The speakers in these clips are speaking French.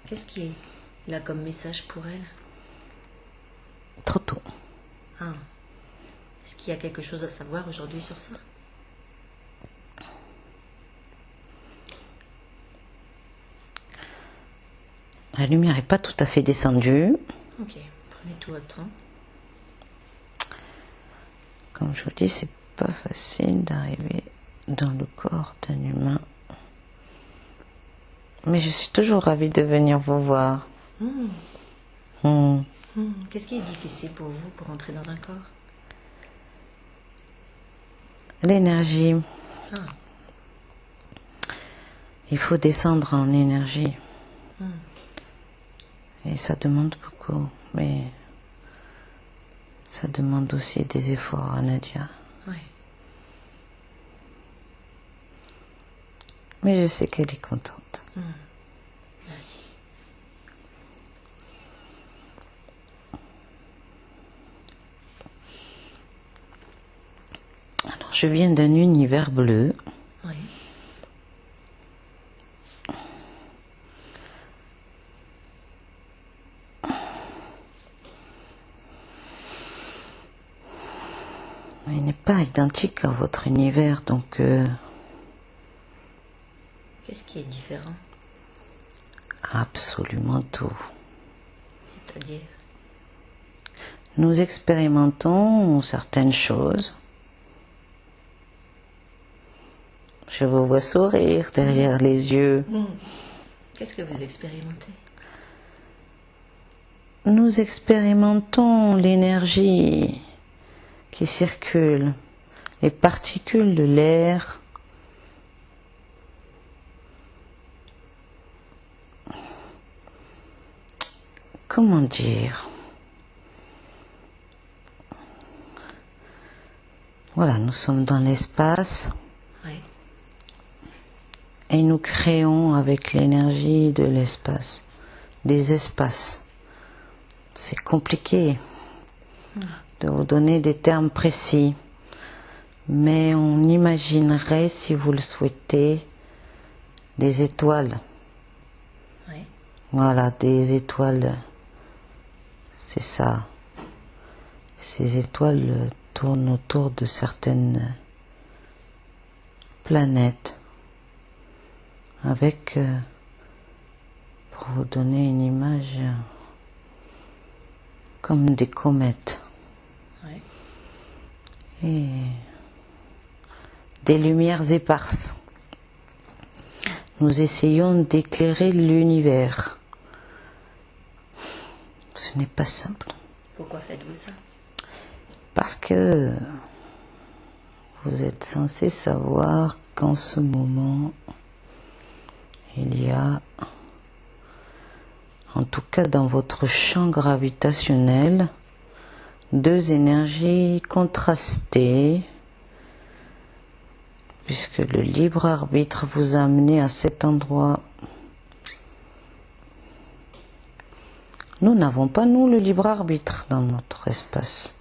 Qu'est-ce qui est là comme message pour elle? Trop tôt. Ah. Est-ce qu'il y a quelque chose à savoir aujourd'hui sur ça? La lumière n'est pas tout à fait descendue. Ok, prenez tout votre temps. Comme je vous dis, c'est pas facile d'arriver dans le corps d'un humain. Mais je suis toujours ravie de venir vous voir. Qu'est-ce qui est difficile pour vous pour entrer dans un corps? L'énergie. Ah. Il faut descendre en énergie. Et ça demande beaucoup. Mais ça demande aussi des efforts à Nadia. Oui. Mais je sais qu'elle est contente. Merci. Alors, je viens d'un univers bleu. Oui. Il n'est pas identique à votre univers, donc Qu'est-ce qui est différent? absolument tout. C'est-à-dire? Nous expérimentons certaines choses. Je vous vois sourire derrière les yeux. Qu'est-ce que vous expérimentez? Nous expérimentons l'énergie qui circule, les particules de l'air. Comment dire? Voilà, nous sommes dans l'espace. Oui. Et nous créons avec l'énergie de l'espace, des espaces. C'est compliqué de vous donner des termes précis, mais on imaginerait, si vous le souhaitez, des étoiles. Oui. Voilà, des étoiles, c'est ça. Ces étoiles tournent autour de certaines planètes, avec, pour vous donner une image, comme des comètes. Oui. Et des lumières éparses. Nous essayons d'éclairer l'univers. Ce n'est pas simple. Pourquoi faites-vous ça? Parce que vous êtes censé savoir qu'en ce moment, il y a, en tout cas dans votre champ gravitationnel, deux énergies contrastées, puisque le libre arbitre vous a amené à cet endroit. Nous n'avons pas, nous, le libre arbitre dans notre espace.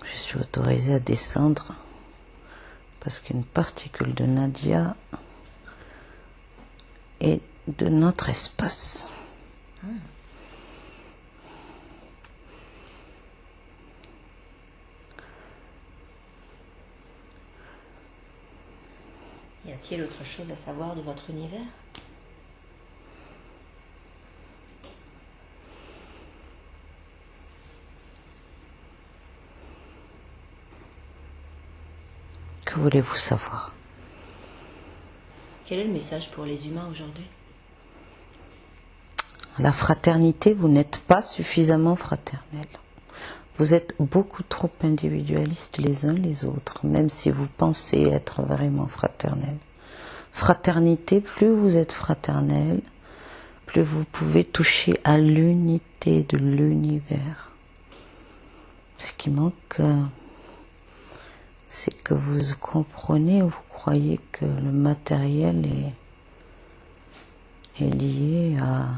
Je suis autorisée à descendre parce qu'une particule de Nadia est de notre espace. Y a-t-il autre chose à savoir de votre univers? Que voulez-vous savoir? Quel est le message pour les humains aujourd'hui? La fraternité, vous n'êtes pas suffisamment fraternel. Vous êtes beaucoup trop individualistes les uns les autres, même si vous pensez être vraiment fraternel. Fraternité, plus vous êtes fraternel, plus vous pouvez toucher à l'unité de l'univers. Ce qui manque, c'est que vous comprenez, vous croyez que le matériel est lié à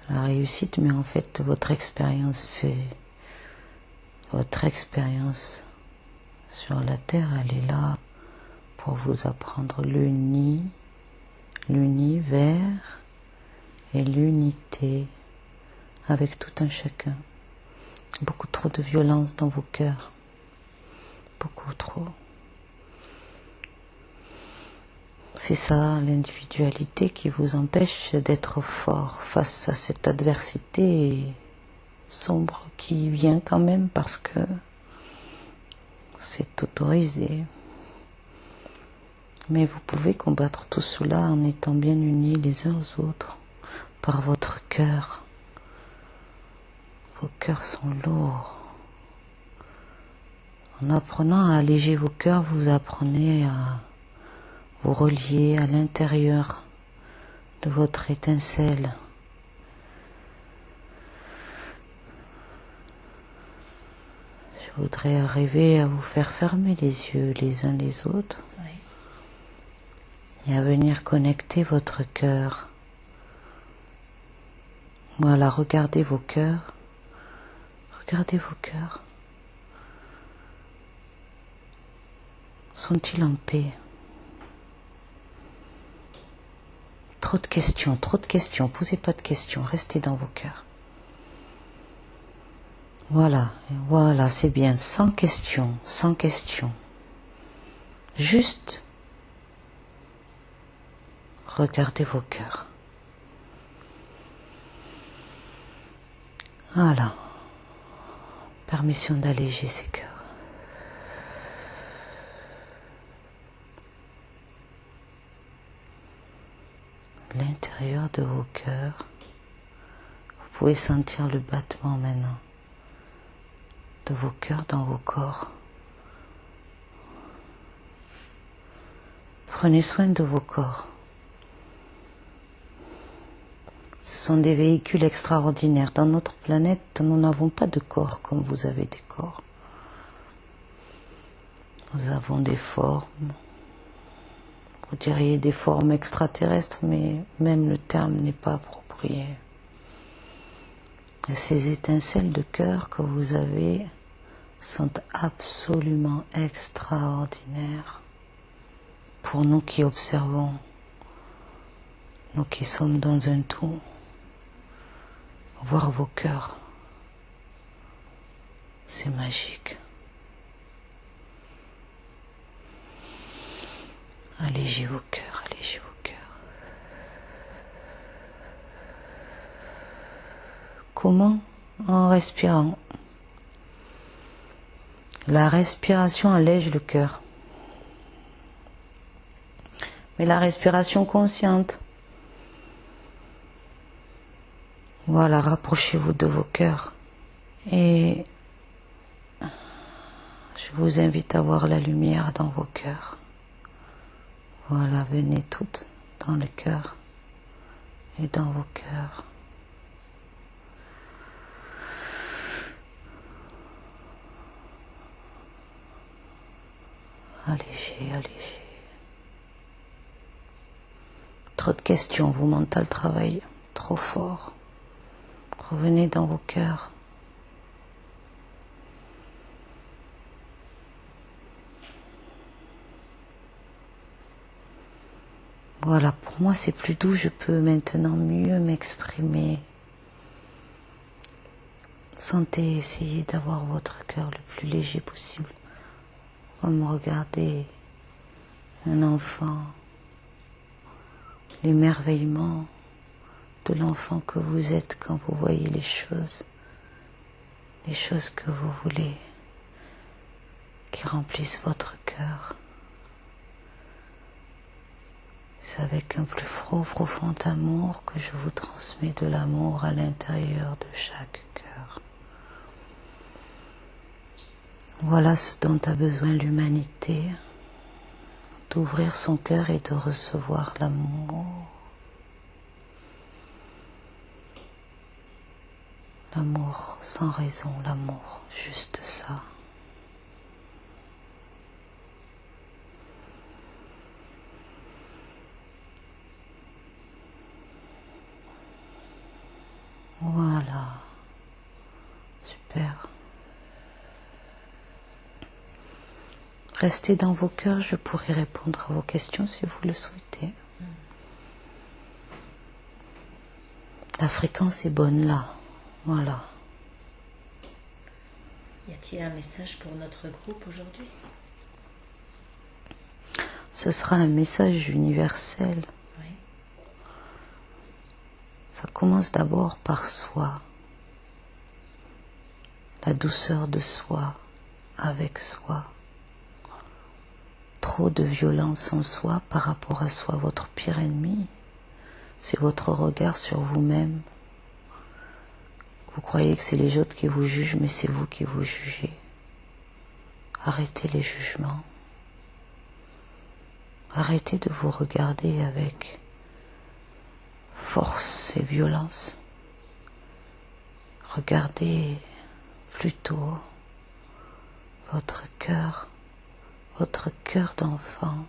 la réussite, mais en fait votre expérience sur la Terre, elle est là pour vous apprendre l'univers et l'unité avec tout un chacun. Beaucoup trop de violence dans vos cœurs. Beaucoup trop. C'est ça l'individualité qui vous empêche d'être fort face à cette adversité sombre qui vient quand même parce que c'est autorisé. Mais vous pouvez combattre tout cela en étant bien unis les uns aux autres par votre cœur. Vos cœurs sont lourds. En apprenant à alléger vos cœurs, vous apprenez à vous relier à l'intérieur de votre étincelle. Je voudrais arriver à vous faire fermer les yeux les uns les autres. Et à venir connecter votre cœur. Voilà, regardez vos cœurs. Regardez vos cœurs. Sont-ils en paix? Trop de questions, posez pas de questions, restez dans vos cœurs. Voilà, c'est bien, sans questions. Juste regardez vos cœurs. Voilà. Permission d'alléger ces cœurs. L'intérieur de vos cœurs, vous pouvez sentir le battement maintenant de vos cœurs dans vos corps. Prenez soin de vos corps. Ce sont des véhicules extraordinaires. Dans notre planète, nous n'avons pas de corps comme vous avez des corps. Nous avons des formes, vous diriez des formes extraterrestres, mais même le terme n'est pas approprié. Et ces étincelles de cœur que vous avez sont absolument extraordinaires pour nous qui observons, nous qui sommes dans un tout. Voir vos cœurs, c'est magique. Allégez vos cœurs, allégez vos cœurs. Comment? En respirant. La respiration allège le cœur. Mais la respiration consciente. Voilà, rapprochez-vous de vos cœurs. Et je vous invite à voir la lumière dans vos cœurs. Voilà, venez toutes dans le cœur et dans vos cœurs. Allégez, allégez. Trop de questions, vos mental travaillent trop fort. Revenez dans vos cœurs. Voilà, pour moi c'est plus doux, je peux maintenant mieux m'exprimer. Sentez, essayez d'avoir votre cœur le plus léger possible. Comme regarder un enfant, l'émerveillement de l'enfant que vous êtes quand vous voyez les choses que vous voulez, qui remplissent votre cœur. C'est avec un plus profond amour que je vous transmets de l'amour à l'intérieur de chaque cœur. Voilà ce dont a besoin l'humanité, d'ouvrir son cœur et de recevoir l'amour. L'amour sans raison, l'amour, juste ça. Voilà, super. Restez dans vos cœurs, je pourrai répondre à vos questions si vous le souhaitez. La fréquence est bonne là, voilà. Y a-t-il un message pour notre groupe aujourd'hui? Ce sera un message universel. Oui. Ça commence d'abord par soi. La douceur de soi, avec soi. Trop de violence en soi par rapport à soi, votre pire ennemi. C'est votre regard sur vous-même. Vous croyez que c'est les autres qui vous jugent, mais c'est vous qui vous jugez. Arrêtez les jugements. Arrêtez de vous regarder avec force et violence. Regardez plutôt votre cœur d'enfant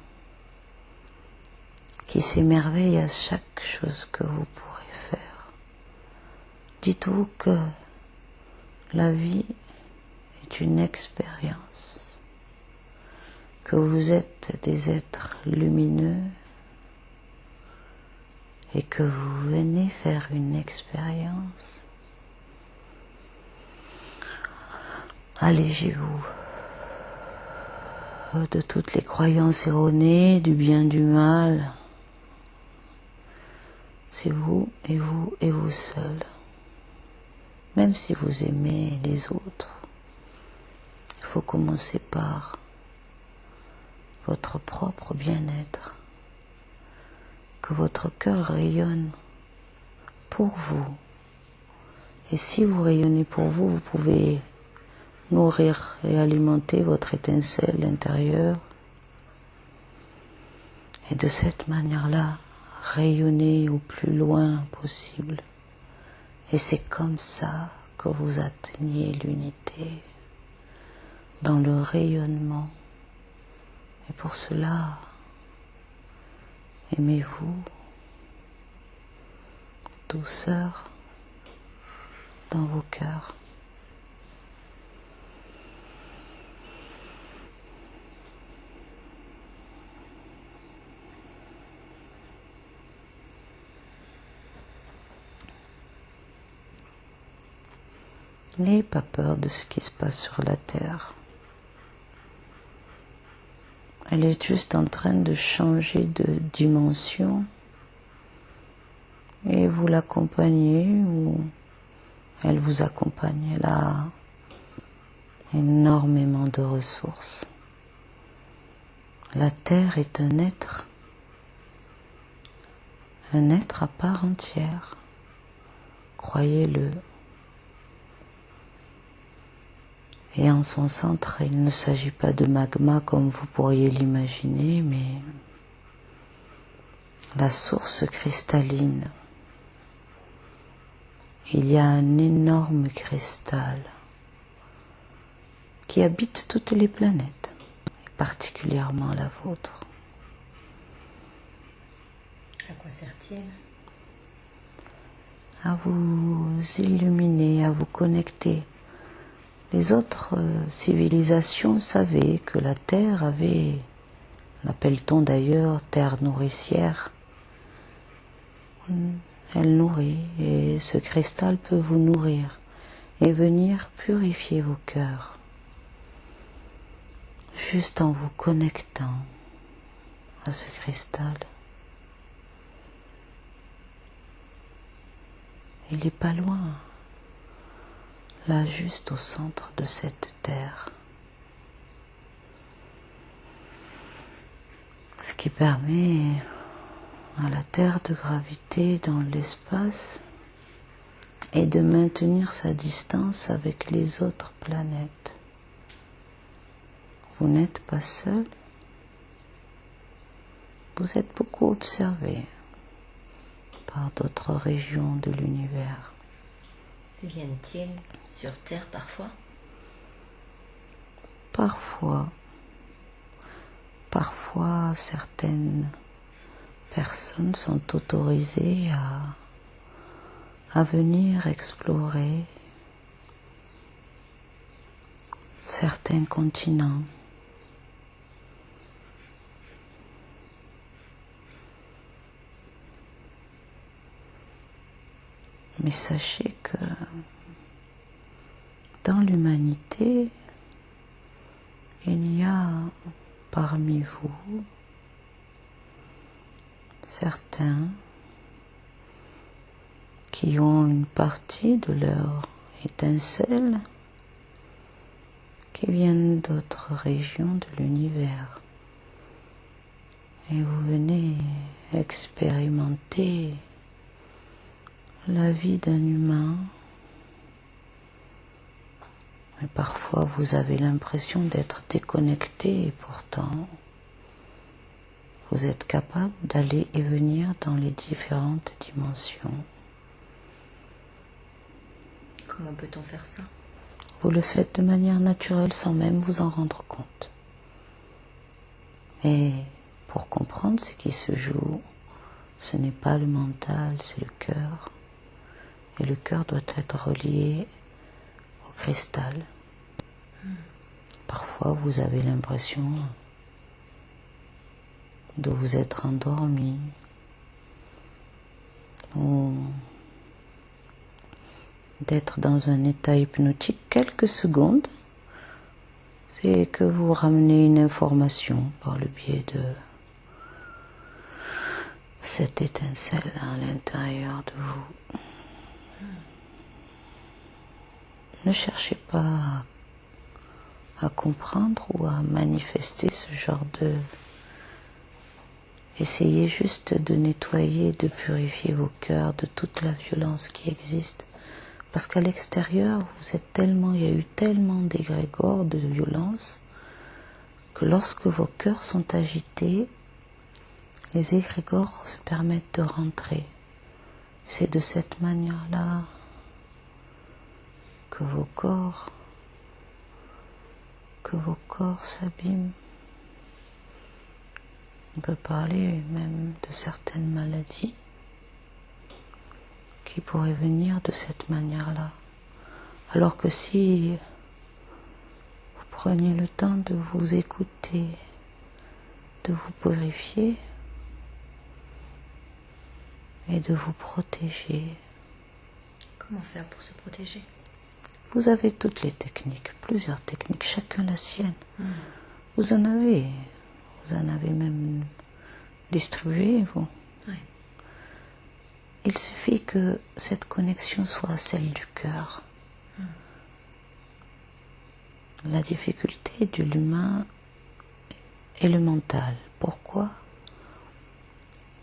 qui s'émerveille à chaque chose que vous pourrez faire. Dites-vous que la vie est une expérience, que vous êtes des êtres lumineux et que vous venez faire une expérience. Allégez-vous de toutes les croyances erronées, du bien, du mal. C'est vous et vous seul. Même si vous aimez les autres, il faut commencer par votre propre bien-être. Que votre cœur rayonne pour vous. Et si vous rayonnez pour vous, vous pouvez nourrir et alimenter votre étincelle intérieure. Et de cette manière-là, rayonner au plus loin possible. Et c'est comme ça que vous atteignez l'unité, dans le rayonnement. Et pour cela, aimez-vous, douceur dans vos cœurs. N'ayez pas peur de ce qui se passe sur la terre. Elle est juste en train de changer de dimension et vous l'accompagnez ou elle vous accompagne. Elle a énormément de ressources. La terre est un être à part entière. Croyez-le. Et en son centre, il ne s'agit pas de magma comme vous pourriez l'imaginer, mais la source cristalline. Il y a un énorme cristal qui habite toutes les planètes, et particulièrement la vôtre. À quoi sert-il? À vous illuminer, à vous connecter. Les autres civilisations savaient que la terre avait, l'appelle-t-on d'ailleurs terre nourricière, elle nourrit et ce cristal peut vous nourrir et venir purifier vos cœurs, juste en vous connectant à ce cristal. Il n'est pas loin. Là, juste au centre de cette terre. Ce qui permet à la terre de graviter dans l'espace et de maintenir sa distance avec les autres planètes. Vous n'êtes pas seul. Vous êtes beaucoup observé par d'autres régions de l'univers. Viennent-ils sur Terre parfois? Parfois, certaines personnes sont autorisées à venir explorer certains continents. Mais sachez que dans l'humanité, il y a parmi vous certains qui ont une partie de leur étincelle qui viennent d'autres régions de l'univers. Et vous venez expérimenter la vie d'un humain. Et parfois vous avez l'impression d'être déconnecté et pourtant vous êtes capable d'aller et venir dans les différentes dimensions. Comment peut-on faire ça? Vous le faites de manière naturelle sans même vous en rendre compte. Et pour comprendre ce qui se joue, ce n'est pas le mental, c'est le cœur. Et le cœur doit être relié au cristal. Parfois, vous avez l'impression de vous être endormi ou d'être dans un état hypnotique quelques secondes. C'est que vous ramenez une information par le biais de cette étincelle à l'intérieur de vous. Ne cherchez pas à comprendre ou à manifester ce genre de... Essayez juste de nettoyer, de purifier vos cœurs de toute la violence qui existe. Parce qu'à l'extérieur, il y a eu tellement d'égrégores de violence que lorsque vos cœurs sont agités, les égrégores se permettent de rentrer. C'est de cette manière-là que vos corps s'abîment. On peut parler même de certaines maladies qui pourraient venir de cette manière-là. Alors que si vous preniez le temps de vous écouter, de vous purifier et de vous protéger. Comment faire pour se protéger? Vous avez toutes les techniques, plusieurs techniques, chacun la sienne. Vous en avez même distribué, vous. Oui. Il suffit que cette connexion soit celle du cœur. La difficulté de l'humain est le mental. Pourquoi?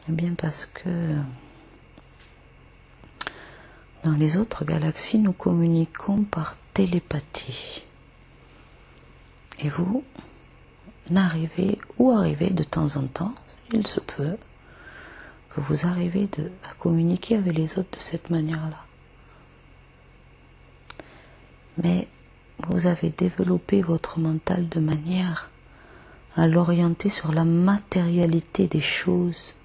Eh bien parce que dans les autres galaxies, nous communiquons par télépathie. Et vous arrivez de temps en temps, il se peut, que vous arrivez à communiquer avec les autres de cette manière-là. Mais vous avez développé votre mental de manière à l'orienter sur la matérialité des choses.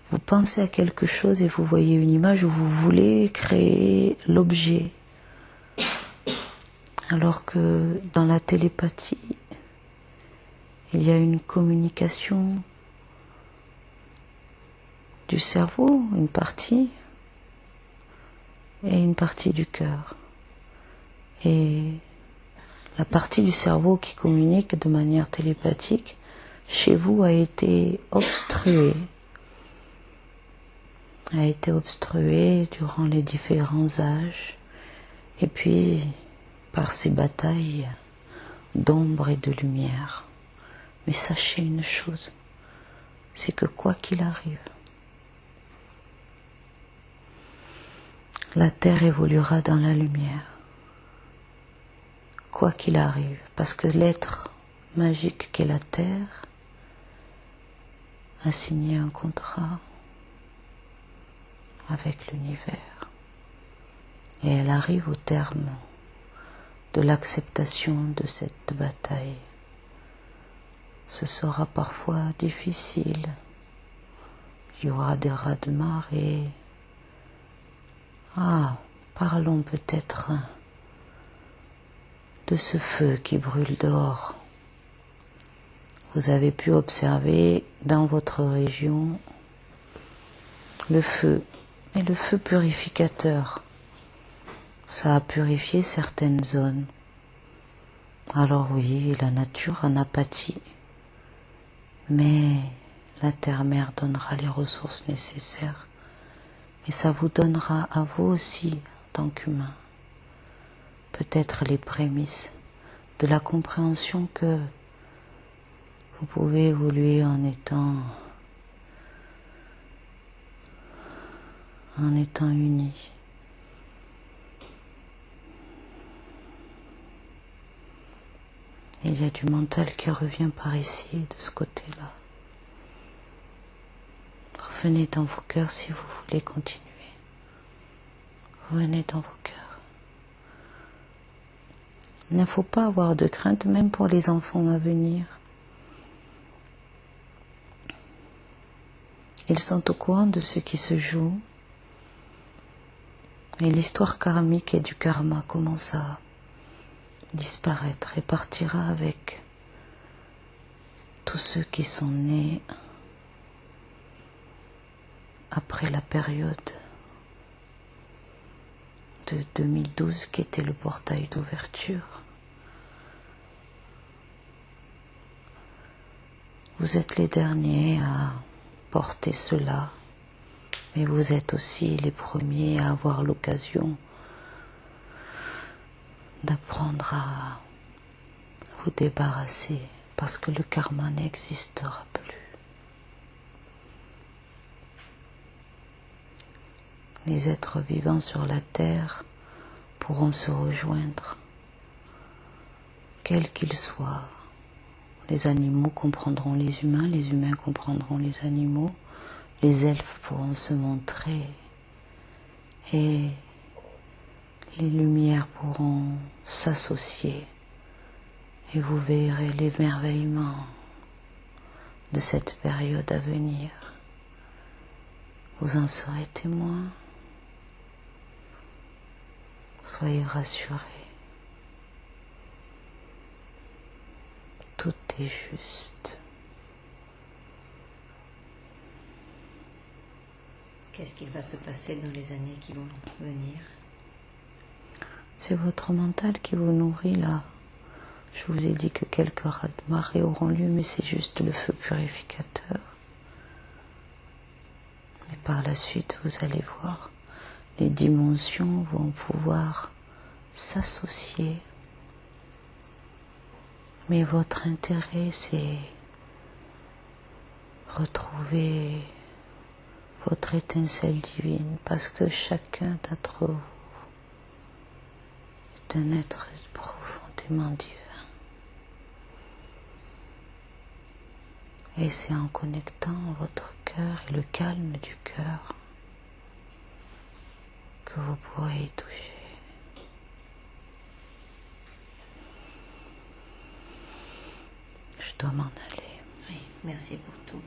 Vous pensez à quelque chose et vous voyez une image où vous voulez créer l'objet. Alors que dans la télépathie, il y a une communication du cerveau, une partie, et une partie du cœur. Et la partie du cerveau qui communique de manière télépathique, chez vous, a été obstruée durant les différents âges, et puis par ces batailles d'ombre et de lumière. Mais sachez une chose, c'est que quoi qu'il arrive, la Terre évoluera dans la lumière. Quoi qu'il arrive, parce que l'être magique qu'est la Terre a signé un contrat avec l'univers. Et elle arrive au terme de l'acceptation de cette bataille. Ce sera parfois difficile. Il y aura des raz-de-marée. Parlons peut-être de ce feu qui brûle dehors. Vous avez pu observer dans votre région le feu Et le feu purificateur, ça a purifié certaines zones. Alors oui, la nature en a pâti, mais la terre-mère donnera les ressources nécessaires et ça vous donnera à vous aussi, en tant qu'humain, peut-être les prémices de la compréhension que vous pouvez évoluer en étant unis. Il y a du mental qui revient par ici, de ce côté-là. Revenez dans vos cœurs si vous voulez continuer. Revenez dans vos cœurs. Il ne faut pas avoir de crainte, même pour les enfants à venir. Ils sont au courant de ce qui se joue. Et l'histoire karmique et du karma commence à disparaître et partira avec tous ceux qui sont nés après la période de 2012 qui était le portail d'ouverture. Vous êtes les derniers à porter cela, mais vous êtes aussi les premiers à avoir l'occasion d'apprendre à vous débarrasser, parce que le karma n'existera plus. Les êtres vivants sur la terre pourront se rejoindre, quels qu'ils soient. Les animaux comprendront les humains comprendront les animaux, les elfes pourront se montrer et les lumières pourront s'associer et vous verrez l'émerveillement de cette période à venir. Vous en serez témoin. Soyez rassurés. Tout est juste. Qu'est-ce qu'il va se passer dans les années qui vont venir? C'est votre mental qui vous nourrit là. Je vous ai dit que quelques raz-de-marée auront lieu, mais c'est juste le feu purificateur. Et par la suite, vous allez voir, les dimensions vont pouvoir s'associer. Mais votre intérêt, c'est retrouver votre étincelle divine, parce que chacun d'entre vous est un être profondément divin. Et c'est en connectant votre cœur et le calme du cœur que vous pourrez y toucher. Je dois m'en aller. Oui, merci pour tout.